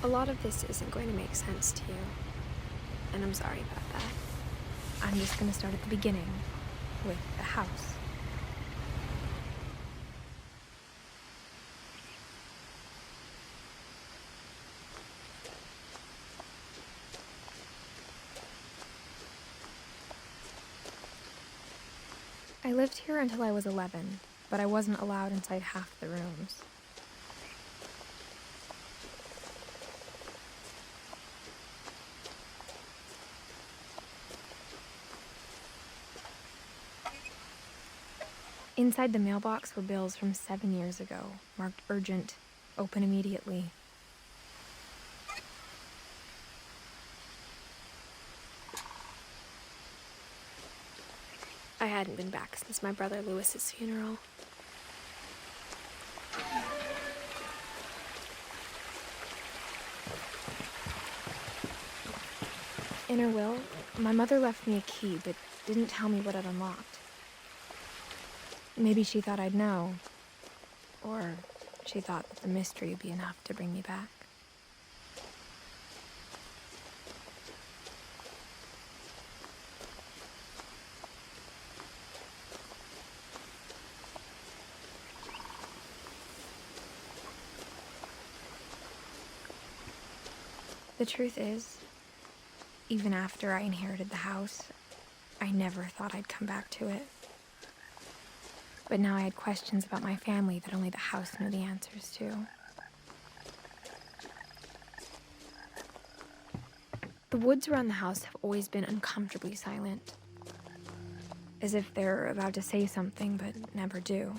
A lot of this isn't going to make sense to you, and I'm sorry about that. I'm just going to start at the beginning, with the house. I lived here until I was 11, but I wasn't allowed inside half the rooms. Inside the mailbox were bills from 7 years ago, marked urgent, open immediately. I hadn't been back since my brother Lewis's funeral. In her will, my mother left me a key, but didn't tell me what it unlocked. Maybe she thought I'd know, or she thought that the mystery would be enough to bring me back. The truth is, even after I inherited the house, I never thought I'd come back to it. But now I had questions about my family that only the house knew the answers to. The woods around the house have always been uncomfortably silent, as if they're about to say something but never do.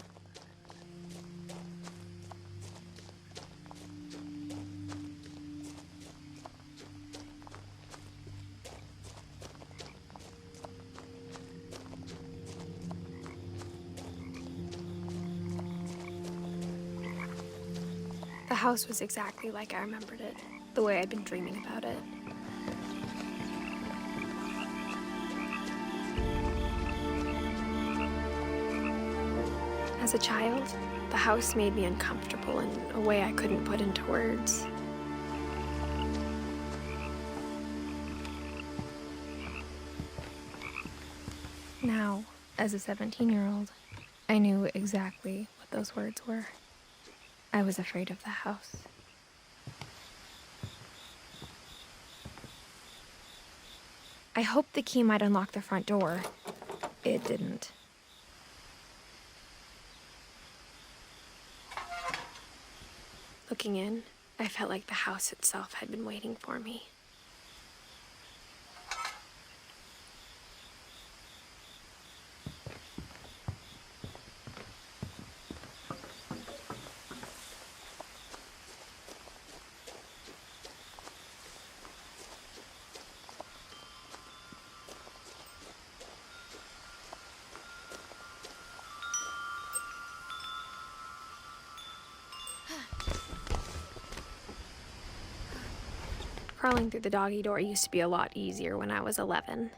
The house was exactly like I remembered it, the way I'd been dreaming about it. As a child, the house made me uncomfortable in a way I couldn't put into words. Now, as a 17-year-old, I knew exactly what those words were. I was afraid of the house. I hoped the key might unlock the front door. It didn't. Looking in, I felt like the house itself had been waiting for me. Crawling through the doggy door used to be a lot easier when I was 11.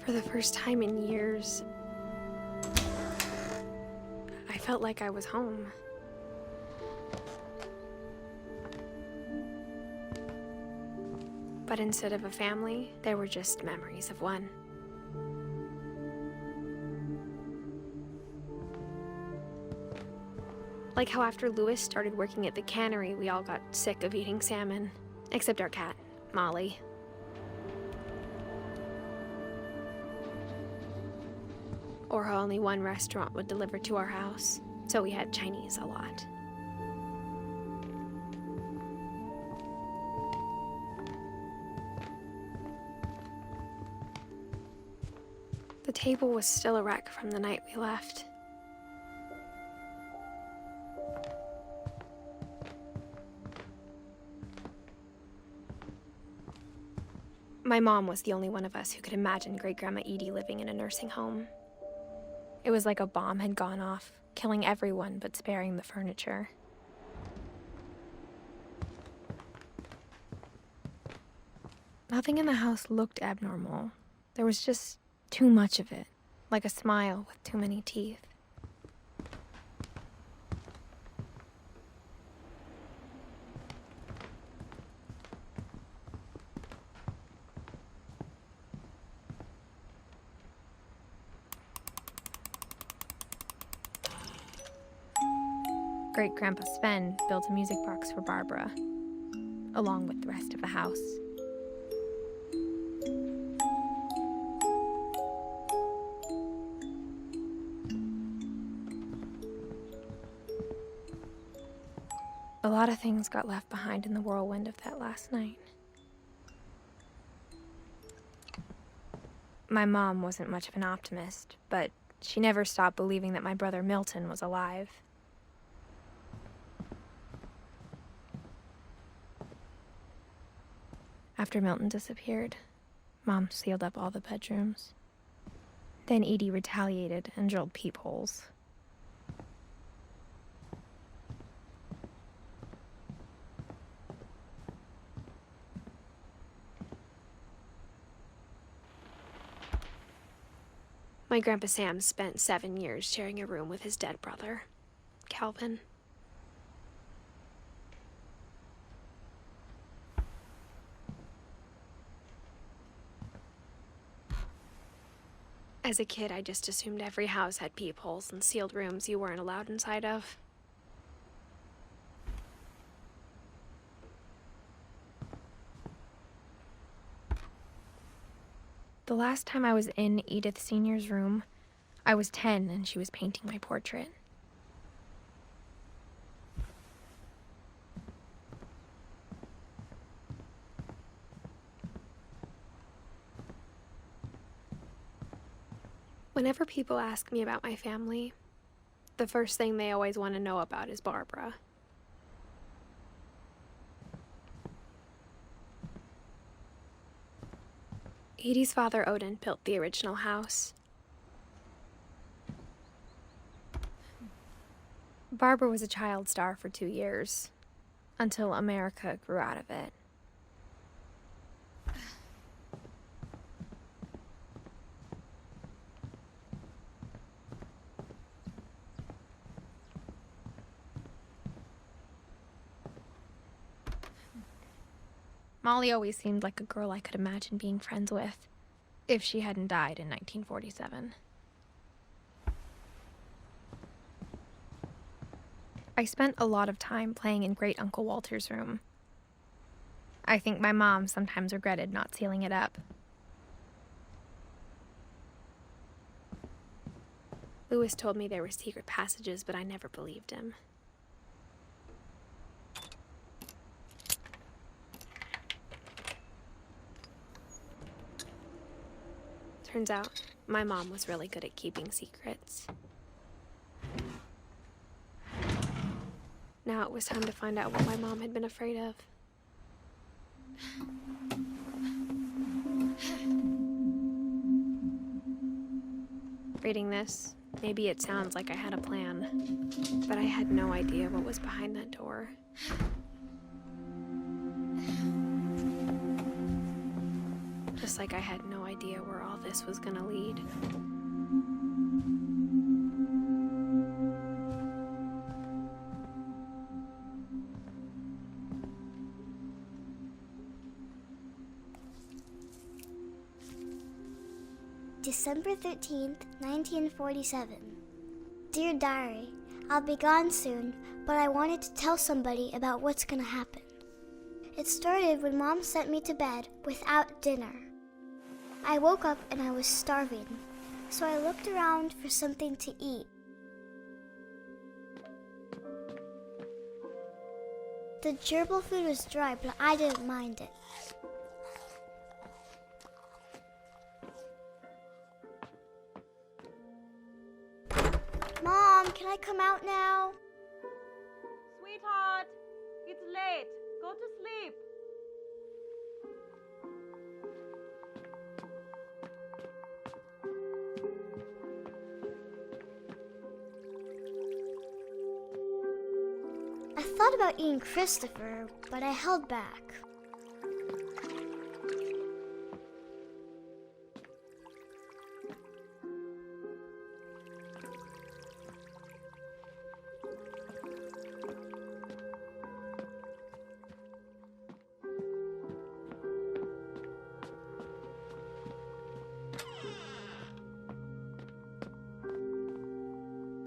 For the first time in years, I felt like I was home. But instead of a family, there were just memories of one. Like how after Lewis started working at the cannery, we all got sick of eating salmon. Except our cat, Molly. Or how only one restaurant would deliver to our house, so we had Chinese a lot. The table was still a wreck from the night we left. My mom was the only one of us who could imagine Great-Grandma Edie living in a nursing home. It was like a bomb had gone off, killing everyone but sparing the furniture. Nothing in the house looked abnormal. There was just too much of it, like a smile with too many teeth. Great-Grandpa Sven built a music box for Barbara, along with the rest of the house. A lot of things got left behind in the whirlwind of that last night. My mom wasn't much of an optimist, but she never stopped believing that my brother Milton was alive. After Milton disappeared, Mom sealed up all the bedrooms. Then Edie retaliated and drilled peepholes. My Grandpa Sam spent 7 years sharing a room with his dead brother, Calvin. As a kid, I just assumed every house had peepholes and sealed rooms you weren't allowed inside of. The last time I was in Edith Sr.'s room, I was 10 and she was painting my portrait. Whenever people ask me about my family, the first thing they always want to know about is Barbara. Edie's father, Odin, built the original house. Barbara was a child star for 2 years, until America grew out of it. Molly always seemed like a girl I could imagine being friends with, if she hadn't died in 1947. I spent a lot of time playing in Great Uncle Walter's room. I think my mom sometimes regretted not sealing it up. Lewis told me there were secret passages, but I never believed him. Turns out, my mom was really good at keeping secrets. Now it was time to find out what my mom had been afraid of. Reading this, maybe it sounds like I had a plan, but I had no idea what was behind that door. Just like I had no idea where all this was gonna lead. December 13th, 1947. Dear Diary, I'll be gone soon, but I wanted to tell somebody about what's gonna happen. It started when Mom sent me to bed without dinner. I woke up and I was starving, so I looked around for something to eat. The gerbil food was dry, but I didn't mind it. Mom, can I come out now? Sweetheart, it's late. Go to sleep. I thought about eating Christopher, but I held back.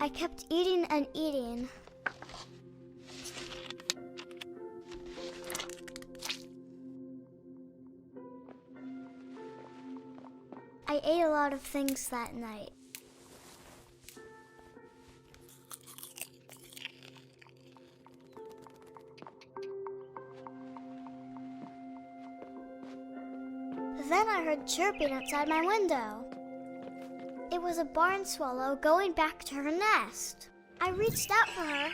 I kept eating and eating. I ate a lot of things that night. Then I heard chirping outside my window. It was a barn swallow going back to her nest. I reached out for her.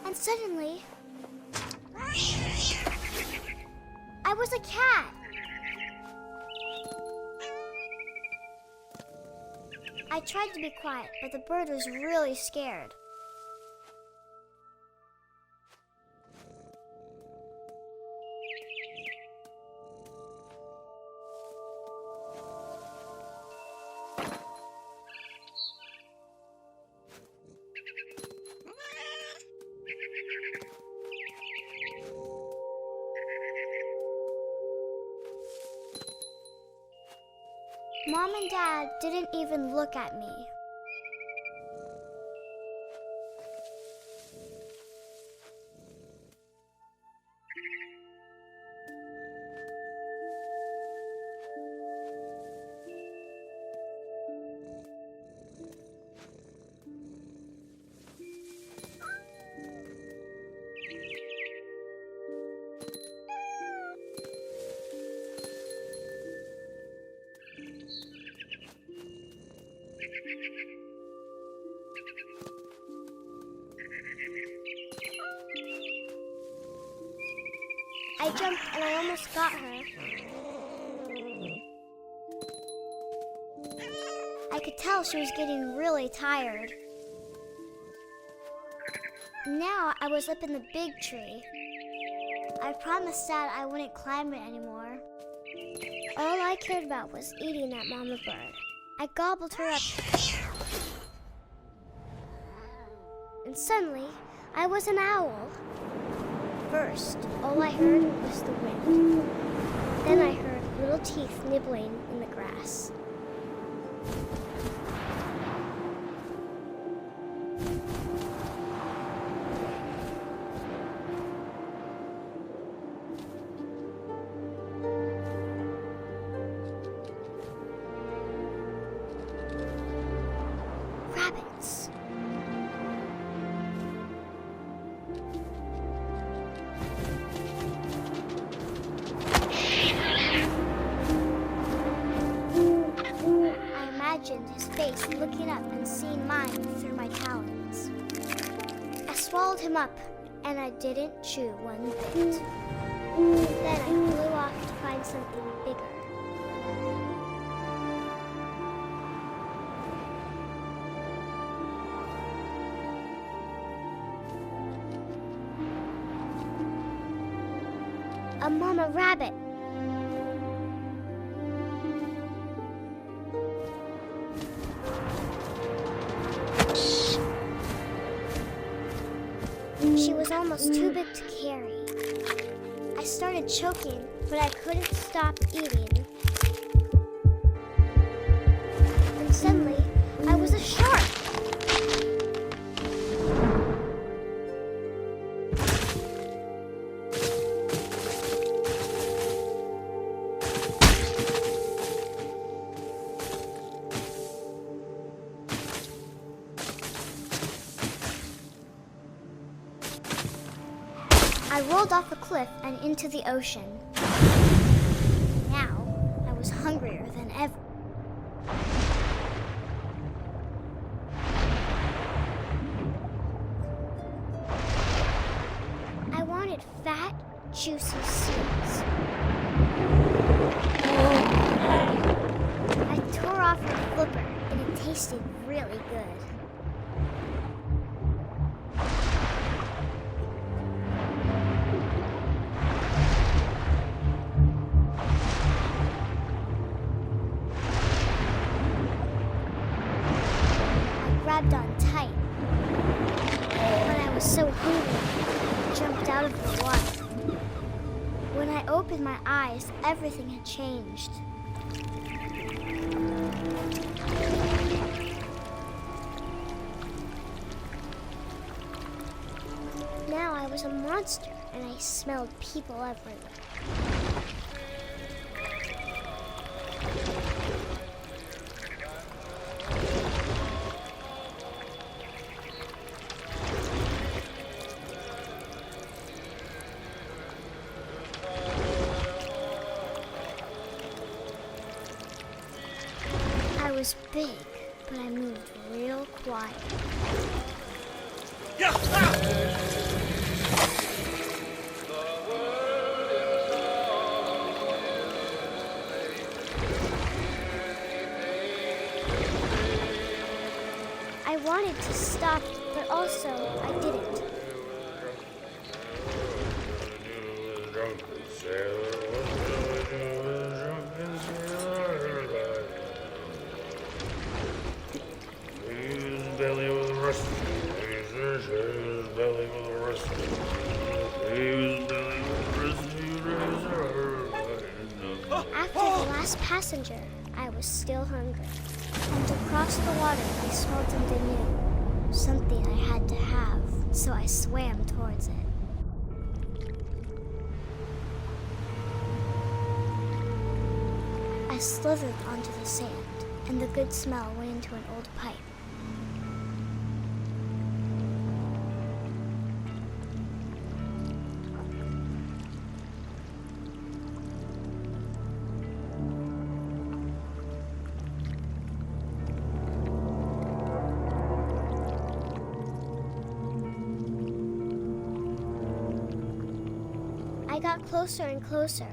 And suddenly, I was a cat. I tried to be quiet, but the bird was really scared. Mom and Dad didn't even look at me. I jumped and I almost got her. I could tell she was getting really tired. Now I was up in the big tree. I promised Dad I wouldn't climb it anymore. All I cared about was eating that mama bird. I gobbled her up. And suddenly, I was an owl. First, all I heard was the wind. Then I heard little teeth nibbling in the grass. Rabbits. His face looking up and seeing mine through my talons. I swallowed him up, and I didn't chew one bit. Then I flew off to find something bigger. A mama rabbit. She was almost too big to carry. I started choking, but I couldn't stop eating. And suddenly, I was a shark. I rolled off a cliff and into the ocean. Now, I was hungrier than ever. I wanted fat, juicy seeds. I tore off her flipper, and it tasted really good. Grabbed on tight. When I was so hungry, I jumped out of the water. When I opened my eyes, everything had changed. Now I was a monster, and I smelled people everywhere. I was big, but I moved real quiet. I wanted to stop, but also I didn't. After the last passenger, I was still hungry. And across the water, I smelled something new. Something I had to have, so I swam towards it. I slithered onto the sand, and the good smell went into an old pipe. I got closer and closer.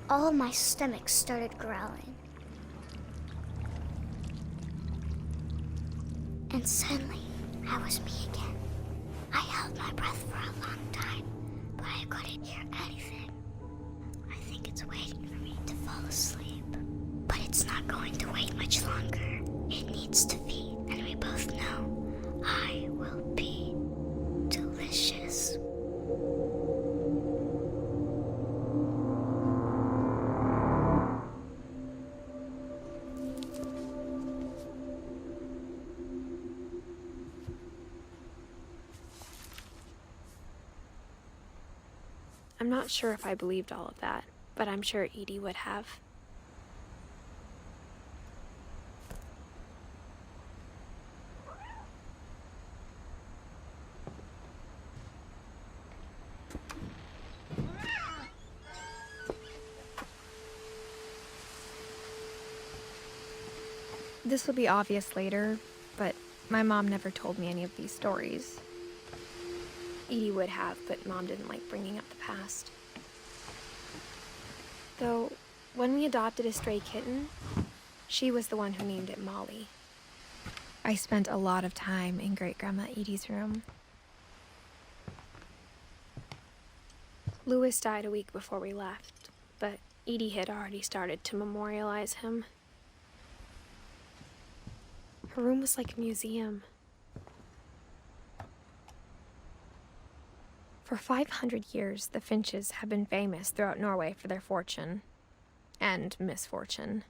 All of my stomach started growling. And suddenly, I was me again. I held my breath for a long time, but I couldn't hear anything. I think it's waiting for me to fall asleep. But it's not going to wait much longer. It needs to feed, and we both know I will be delicious. I'm not sure if I believed all of that, but I'm sure Edie would have. This will be obvious later, but my mom never told me any of these stories. Edie would have, but Mom didn't like bringing up the past. Though, when we adopted a stray kitten, she was the one who named it Molly. I spent a lot of time in Great-Grandma Edie's room. Louis died a week before we left, but Edie had already started to memorialize him. Her room was like a museum. For 500 years, the Finches have been famous throughout Norway for their fortune and misfortune.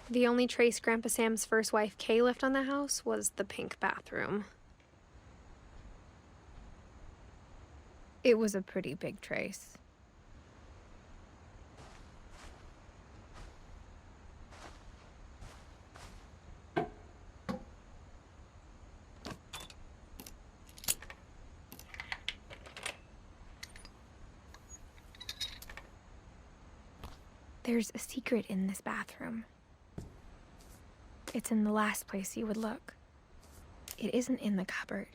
The only trace Grandpa Sam's first wife, Kay, left on the house was the pink bathroom. It was a pretty big trace. There's a secret in this bathroom. It's in the last place you would look. It isn't in the cupboard.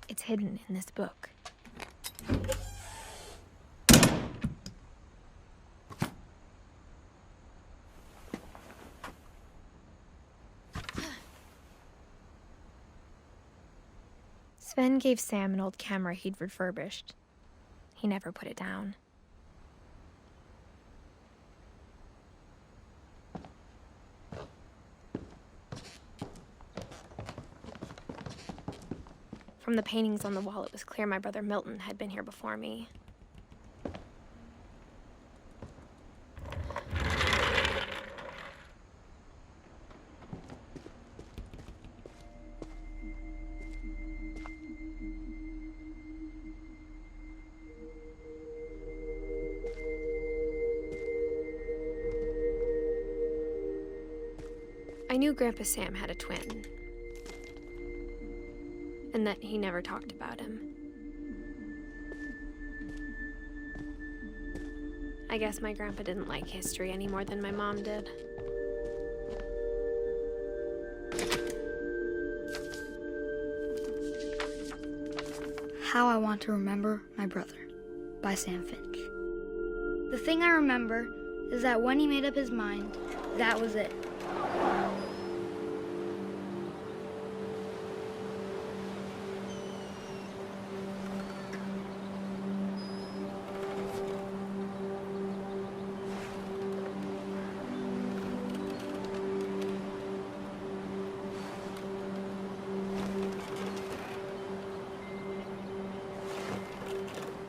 It's hidden in this book. Sven gave Sam an old camera he'd refurbished. He never put it down. From the paintings on the wall, it was clear my brother Milton had been here before me. I knew Grandpa Sam had a twin, and that he never talked about him. I guess my grandpa didn't like history any more than my mom did. How I Want to Remember My Brother by Sam Finch. The thing I remember is that when he made up his mind, that was it.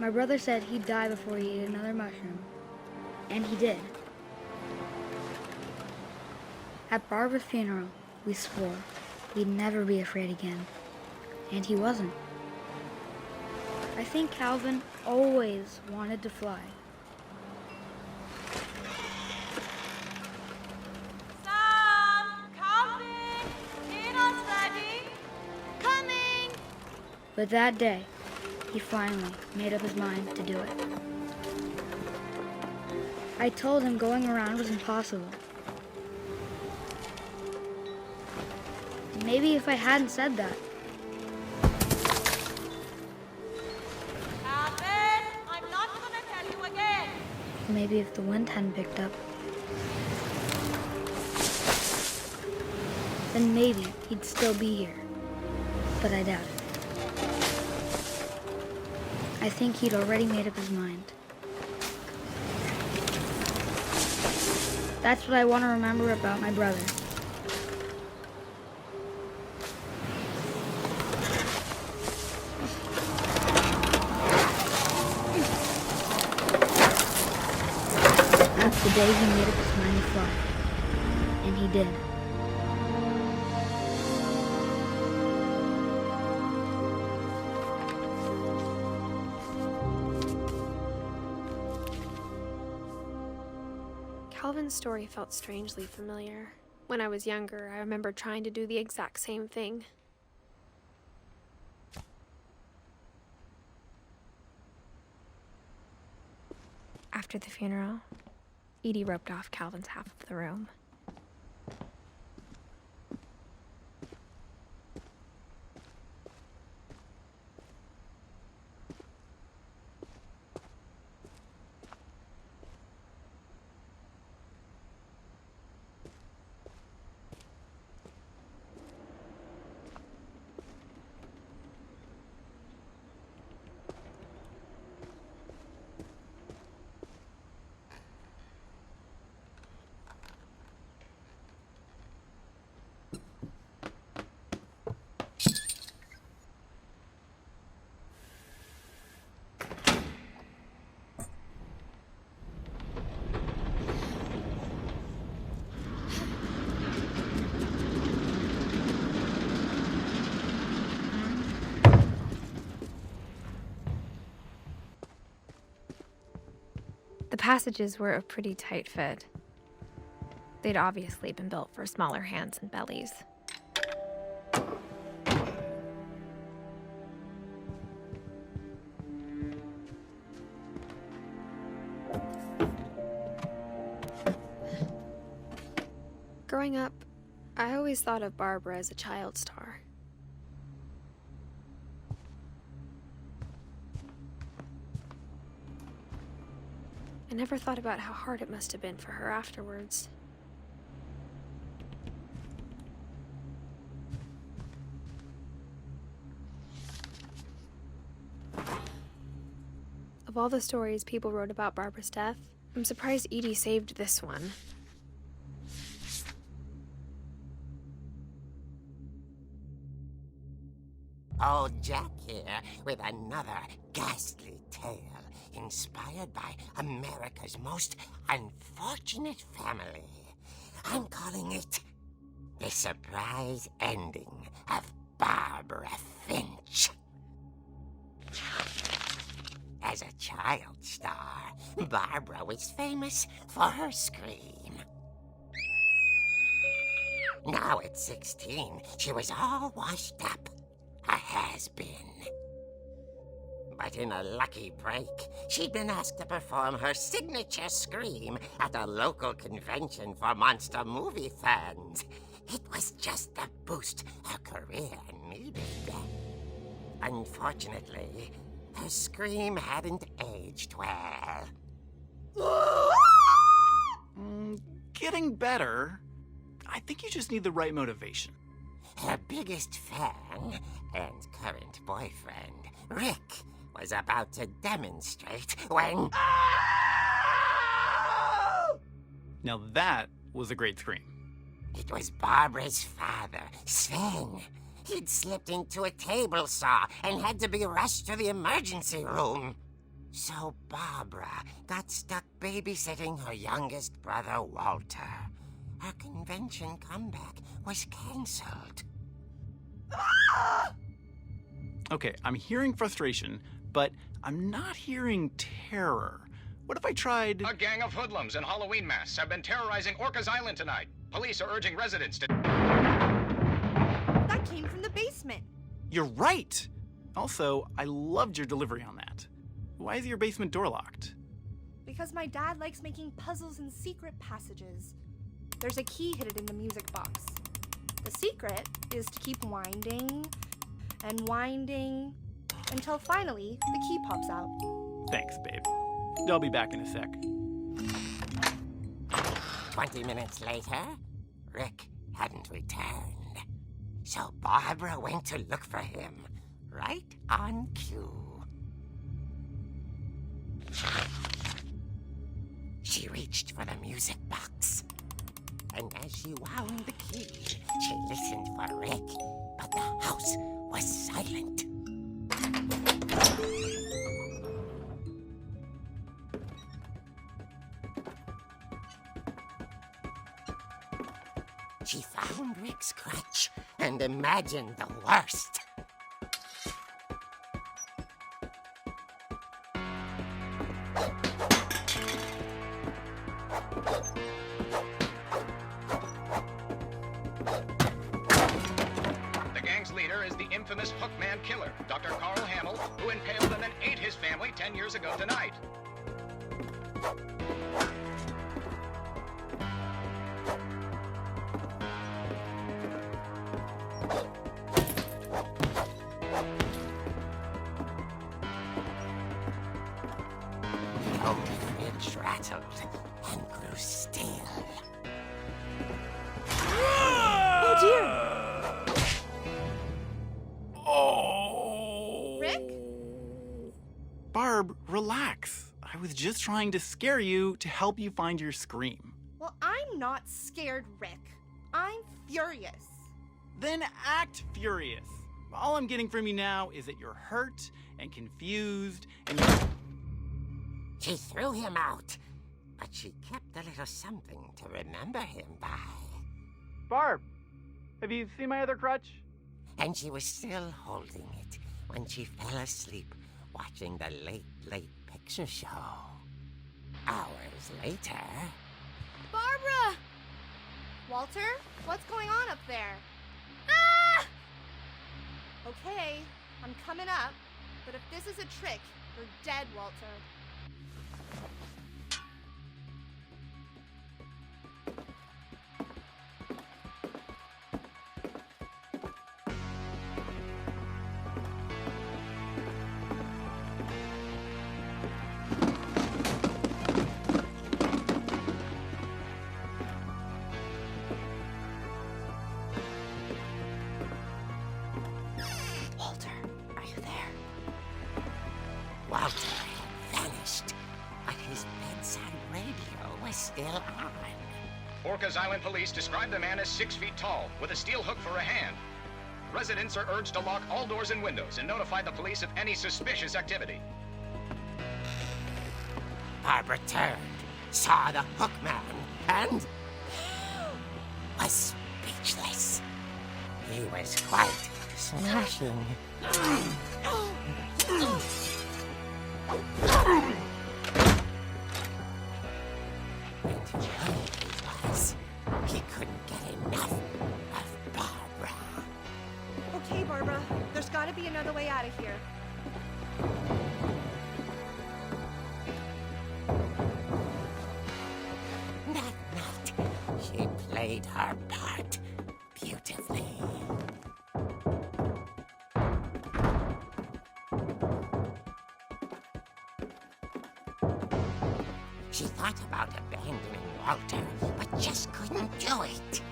My brother said he'd die before he ate another mushroom, and he did. At Barbara's funeral, we swore we'd never be afraid again, and he wasn't. I think Calvin always wanted to fly. Sam! Calvin! Dinner's ready! Coming! But that day, he finally made up his mind to do it. I told him going around was impossible. Maybe if I hadn't said that, Calvin! I'm not gonna tell you again! maybe if the wind hadn't picked up, then maybe he'd still be here. But I doubt it. I think he'd already made up his mind. That's what I want to remember about my brother. That's the day he made up his mind to fly. And he did. Calvin's story felt strangely familiar. When I was younger, I remember trying to do the exact same thing. After the funeral, Edie roped off Calvin's half of the room. The passages were a pretty tight fit. They'd obviously been built for smaller hands and bellies. Growing up, I always thought of Barbara as a child star. I never thought about how hard it must have been for her afterwards. Of all the stories people wrote about Barbara's death, I'm surprised Edie saved this one. Old Jack here with another ghastly tale inspired by America's most unfortunate family. I'm calling it The Surprise Ending of Barbara Finch. As a child star, Barbara was famous for her scream. Now at 16, she was all washed up. A has-been. But in a lucky break, she'd been asked to perform her signature scream at a local convention for monster movie fans. It was just the boost her career needed. Unfortunately, her scream hadn't aged well. Getting better. I think you just need the right motivation. Her biggest fan and current boyfriend, Rick, was about to demonstrate when... Now that was a great scream. It was Barbara's father, Sven. He'd slipped into a table saw and had to be rushed to the emergency room. So Barbara got stuck babysitting her youngest brother, Walter. Her convention comeback was cancelled. Okay, I'm hearing frustration, but I'm not hearing terror. What if I tried... A gang of hoodlums in Halloween masks have been terrorizing Orcas Island tonight. Police are urging residents to... That came from the basement. You're right! Also, I loved your delivery on that. Why is your basement door locked? Because my dad likes making puzzles and secret passages. There's a key hidden in the music box. The secret is to keep winding and winding until finally the key pops out. Thanks, babe. I'll be back in a sec. 20 minutes later, Rick hadn't returned. So Barbara went to look for him, right on cue. She reached for the music box. And as she wound the key, she listened for Rick, but the house was silent. She found Rick's crutch and imagined the worst. The gang's leader is the infamous Hookman killer, Dr. Carl Hamill, who impaled and then ate his family 10 years ago tonight. The old fridge rattled and grew still. Oh dear! Oh! Rick? Barb, relax. I was just trying to scare you to help you find your scream. Well, I'm not scared, Rick. I'm furious. Then act furious. All I'm getting from you now is that you're hurt and confused and you're... She threw him out, but she kept a little something to remember him by. Barb, have you seen my other crutch? And she was still holding it when she fell asleep watching the late picture show. Hours later... Barbara! Walter, what's going on up there? Ah! Okay, I'm coming up, but if this is a trick, you're dead, Walter. Walter had vanished, but his bedside radio was still on. Orcas Island police describe the man as 6 feet tall, with a steel hook for a hand. Residents are urged to lock all doors and windows and notify the police of any suspicious activity. Barbara turned, saw the hook man, and was speechless. He was quite smashing. And he was. He couldn't get enough of Barbara. Okay, Barbara, there's gotta be another way out of here. That night, she played her part beautifully. She thought about abandoning Walter, but just couldn't do it.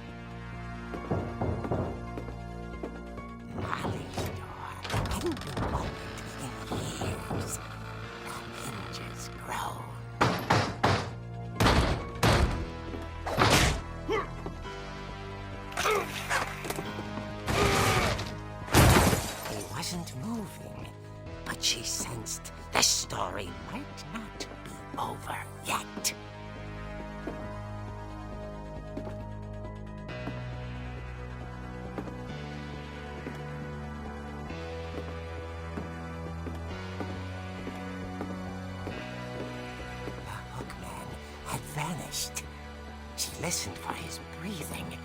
Molly's door hadn't been opened in years. The hinges groaned. He wasn't moving, but she sensed the story might not be over yet. The hookman had vanished. She listened for his breathing,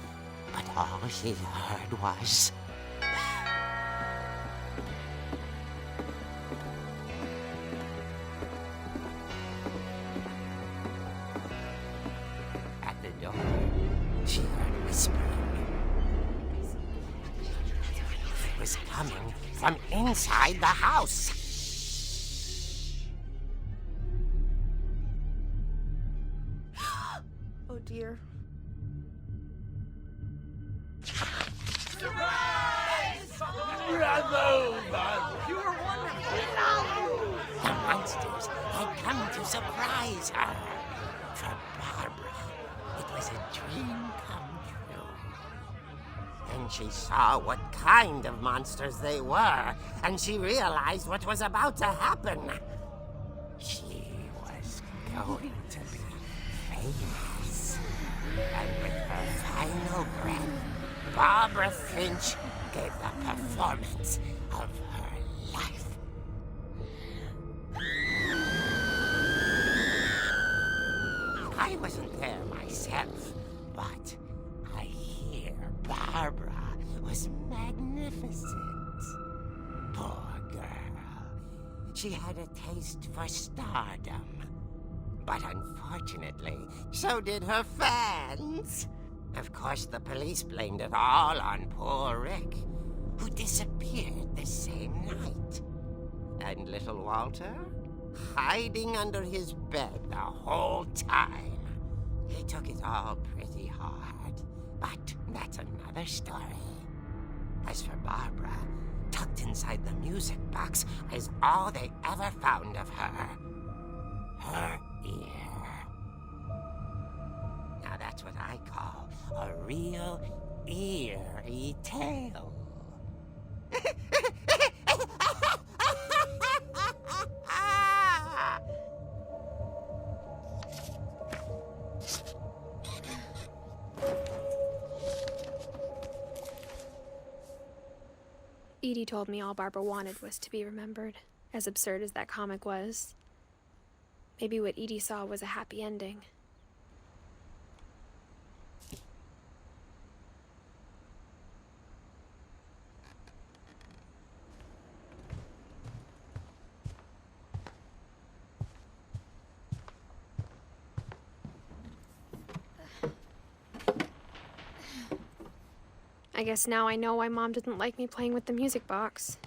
but all she heard was... At the door, she heard whispering. It was coming from inside the house. Oh dear. The monsters had come to surprise her. For Barbara, it was a dream come true. Then she saw what kind of monsters they were, and she realized what was about to happen. She was going to be famous. And with her final breath, Barbara Finch gave the performance of her life. I wasn't there myself, but I hear Barbara was magnificent. Poor girl. She had a taste for stardom. But unfortunately, so did her fans. Of course, the police blamed it all on poor Rick, who disappeared the same night. And little Walter? Hiding under his bed the whole time. He took it all pretty hard, but that's another story. As for Barbara, tucked inside the music box is all they ever found of her. Her ear. Now that's what I call a real eerie tale. Edie told me all Barbara wanted was to be remembered, as absurd as that comic was. Maybe what Edie saw was a happy ending. I guess now I know why Mom didn't like me playing with the music box.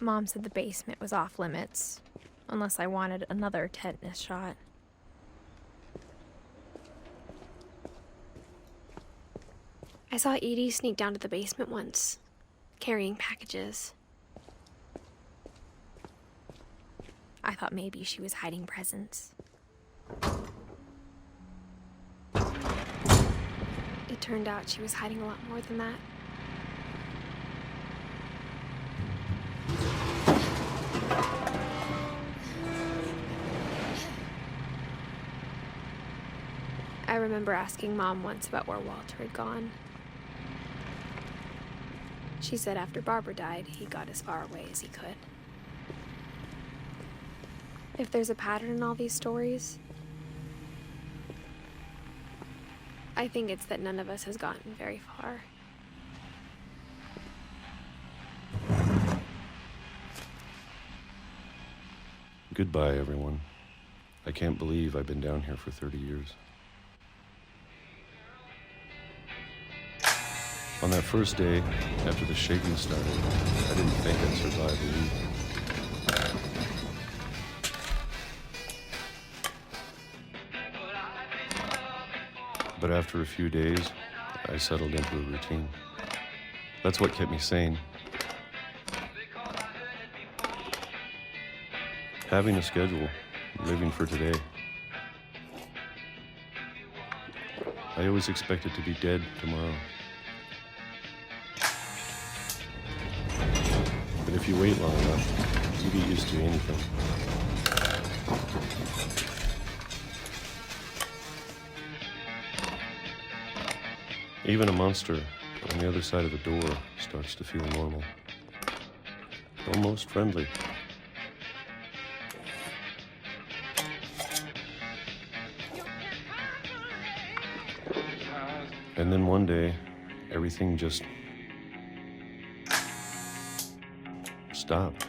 Mom said the basement was off limits, unless I wanted another tetanus shot. I saw Edie sneak down to the basement once, carrying packages. I thought maybe she was hiding presents. It turned out she was hiding a lot more than that. I remember asking Mom once about where Walter had gone. She said after Barbara died, he got as far away as he could. If there's a pattern in all these stories, I think it's that none of us has gotten very far. Goodbye, everyone. I can't believe I've been down here for 30 years. On that first day, after the shaking started, I didn't think I'd survive the week. But after a few days, I settled into a routine. That's what kept me sane. Having a schedule, living for today. I always expected to be dead tomorrow. But if you wait long enough, you get used to anything. Even a monster on the other side of the door starts to feel normal. Almost friendly. And then one day, everything just stopped.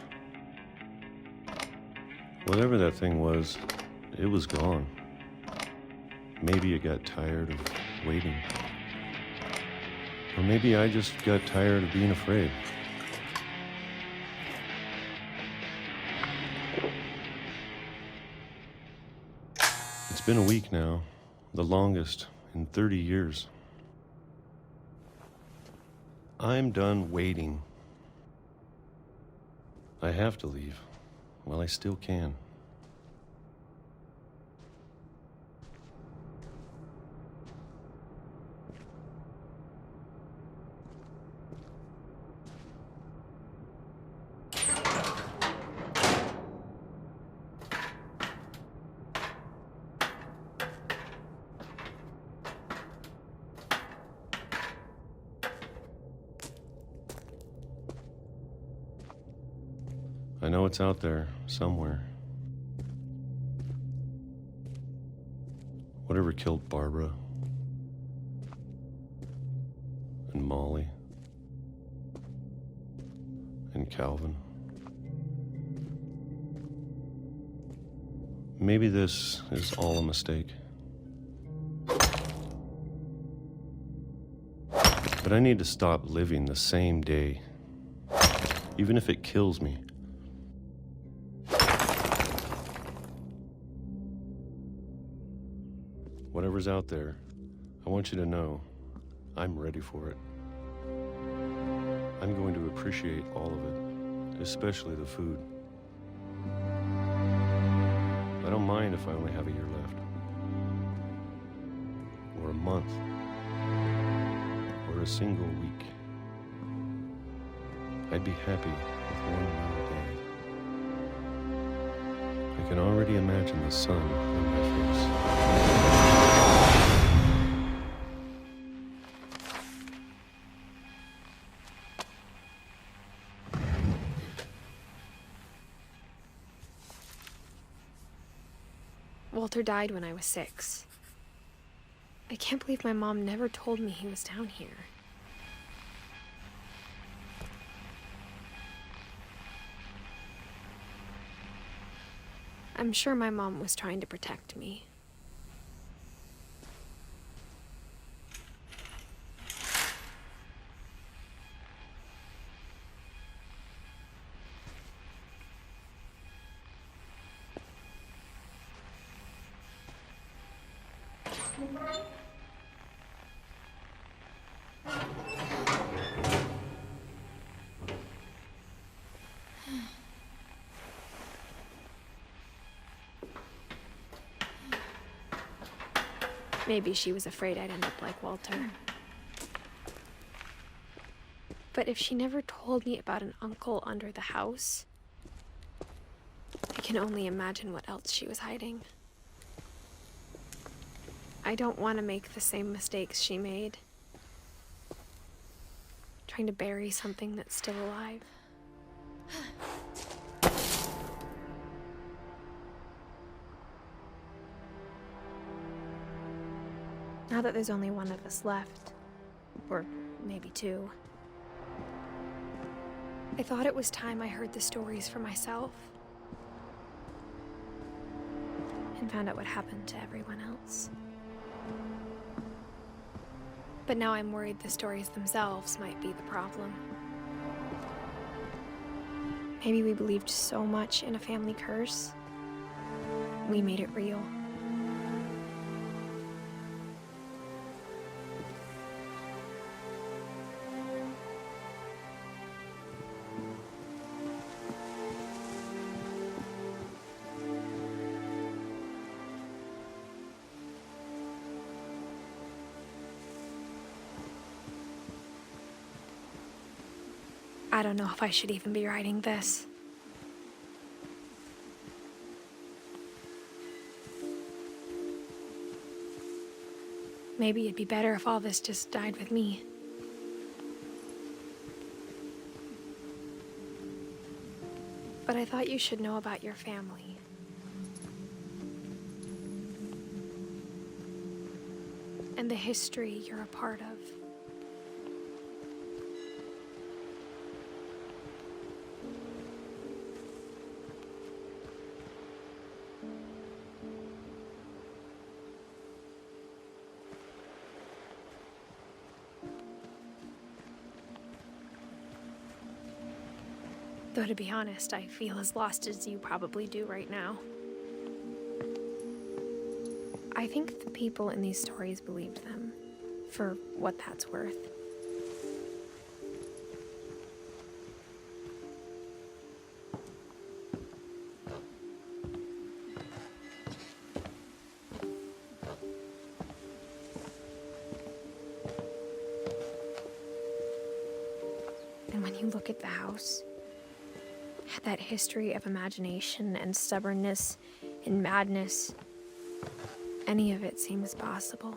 Whatever that thing was, it was gone. Maybe it got tired of waiting. Or maybe I just got tired of being afraid. It's been a week now, the longest in 30 years. I'm done waiting. I have to leave while I still can. I know it's out there, somewhere. Whatever killed Barbara and Molly and Calvin. Maybe this is all a mistake. But I need to stop living the same day, even if it kills me. Whatever's out there, I want you to know I'm ready for it. I'm going to appreciate all of it, especially the food. I don't mind if I only have a year left, or a month, or a single week. I'd be happy with one more day. I can already imagine the sun on my face. Walter died when I was 6. I can't believe my mom never told me he was down here. I'm sure my mom was trying to protect me. Maybe she was afraid I'd end up like Walter. But if she never told me about an uncle under the house, I can only imagine what else she was hiding. I don't want to make the same mistakes she made. Trying to bury something that's still alive. Now that there's only one of us left, or maybe two, I thought it was time I heard the stories for myself and found out what happened to everyone else. But now I'm worried the stories themselves might be the problem. Maybe we believed so much in a family curse, we made it real. I don't know if I should even be writing this. Maybe it'd be better if all this just died with me. But I thought you should know about your family. And the history you're a part of. Though to be honest, I feel as lost as you probably do right now. I think the people in these stories believed them, for what that's worth. And when you look at the house, that history of imagination and stubbornness and madness, any of it seems possible.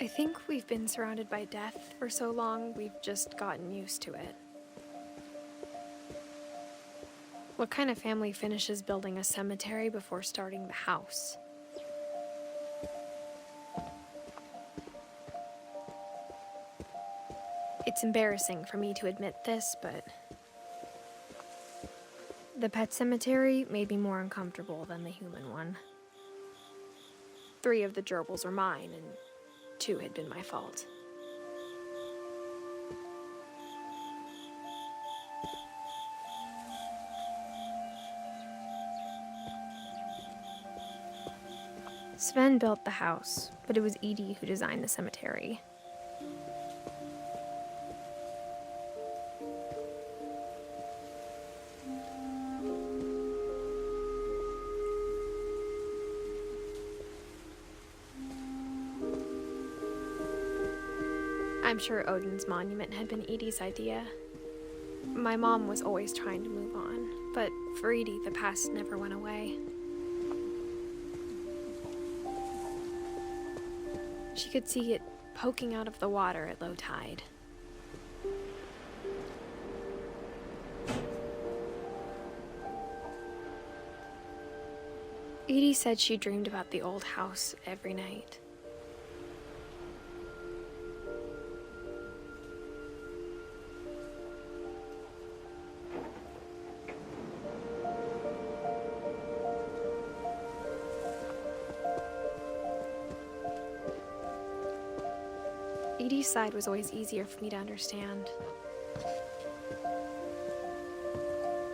I think we've been surrounded by death for so long, we've just gotten used to it. What kind of family finishes building a cemetery before starting the house? It's embarrassing for me to admit this, but the pet cemetery made me more uncomfortable than the human one. 3 of the gerbils were mine, and 2 had been my fault. Sven built the house, but it was Edie who designed the cemetery. I'm sure Odin's monument had been Edie's idea. My mom was always trying to move on, but for Edie, the past never went away. She could see it poking out of the water at low tide. Edie said she dreamed about the old house every night. Edie's side was always easier for me to understand.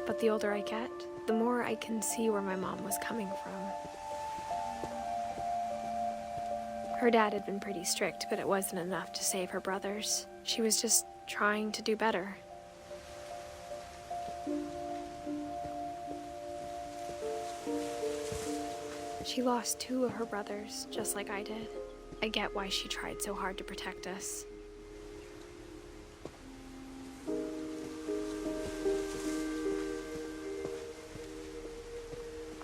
But the older I get, the more I can see where my mom was coming from. Her dad had been pretty strict, but it wasn't enough to save her brothers. She was just trying to do better. She lost 2 of her brothers, just like I did. I get why she tried so hard to protect us.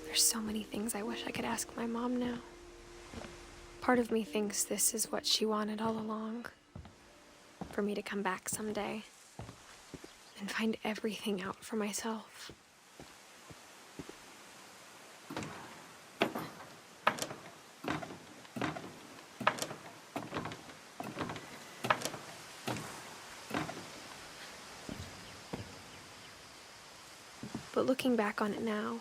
There's so many things I wish I could ask my mom now. Part of me thinks this is what she wanted all along. For me to come back someday and find everything out for myself. But looking back on it now,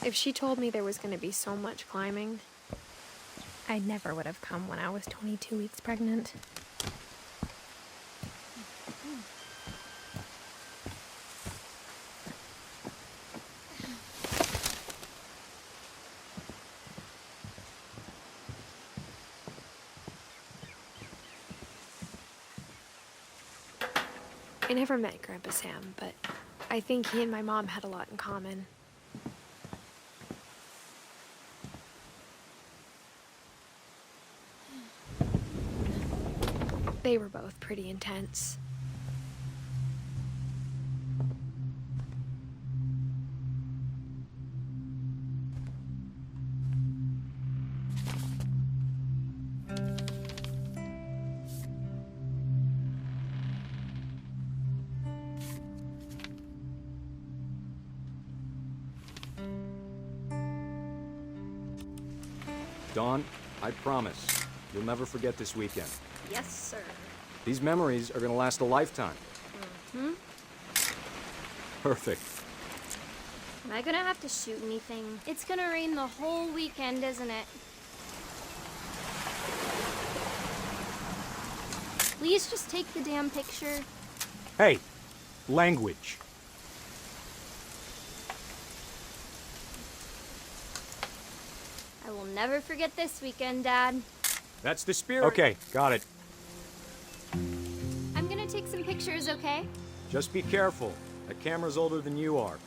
if she told me there was going to be so much climbing, I never would have come when I was 22 weeks pregnant. I never met Grandpa Sam, but I think he and my mom had a lot in common. They were both pretty intense. Dawn, I promise, you'll never forget this weekend. Yes, sir. These memories are gonna last a lifetime. Hmm? Perfect. Am I gonna have to shoot anything? It's gonna rain the whole weekend, isn't it? Please just take the damn picture. Hey, language. I will never forget this weekend, Dad. That's the spirit. Okay, got it. I'm gonna take some pictures, okay? Just be careful. That camera's older than you are.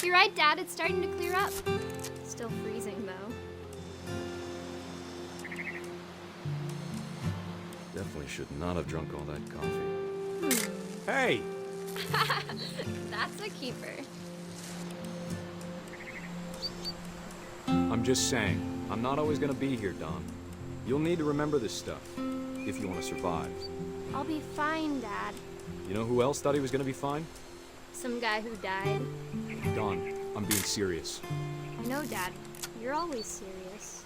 You're right, Dad. It's starting to clear up. Still freezing, though. Definitely should not have drunk all that coffee. Hey! That's a keeper. I'm just saying, I'm not always gonna be here, Don. You'll need to remember this stuff, if you want to survive. I'll be fine, Dad. You know who else thought he was gonna be fine? Some guy who died. Don, I'm being serious. I know, Dad. You're always serious.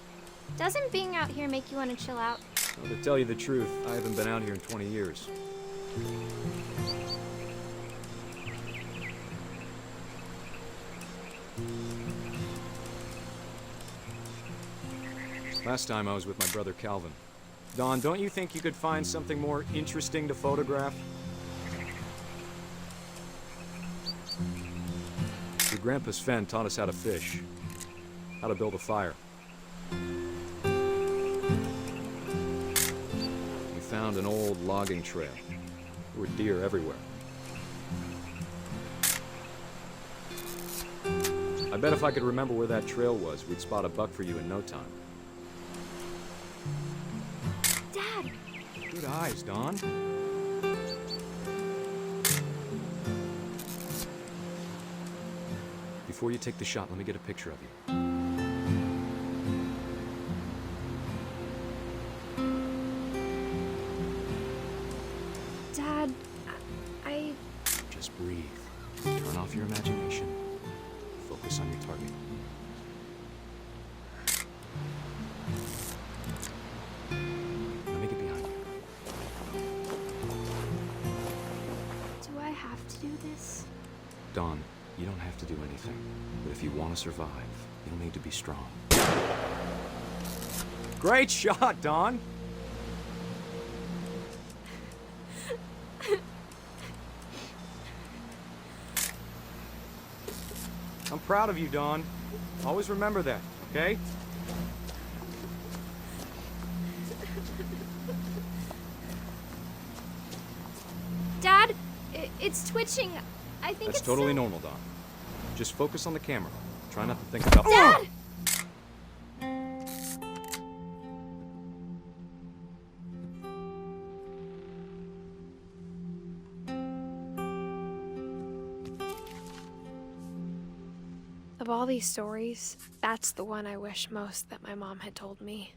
Doesn't being out here make you want to chill out? Well, to tell you the truth, I haven't been out here in 20 years. Last time I was with my brother Calvin. Don, don't you think you could find something more interesting to photograph? Your grandpa Sven taught us how to fish, how to build a fire. We found an old logging trail. There were deer everywhere. I bet if I could remember where that trail was, we'd spot a buck for you in no time. Dad! Good eyes, Don. Before you take the shot, let me get a picture of you. Dad, I... Just breathe. Turn off your imagination. Focus on your target. Let me get behind you. Do I have to do this? Dawn, you don't have to do anything. But if you want to survive, you'll need to be strong. Great shot, Dawn! I'm proud of you, Dawn. Always remember that, okay? Dad, it's twitching. I think That's it's totally normal, Dawn. Just focus on the camera. Try not to think about— Dad! Of all these stories, that's the one I wish most that my mom had told me.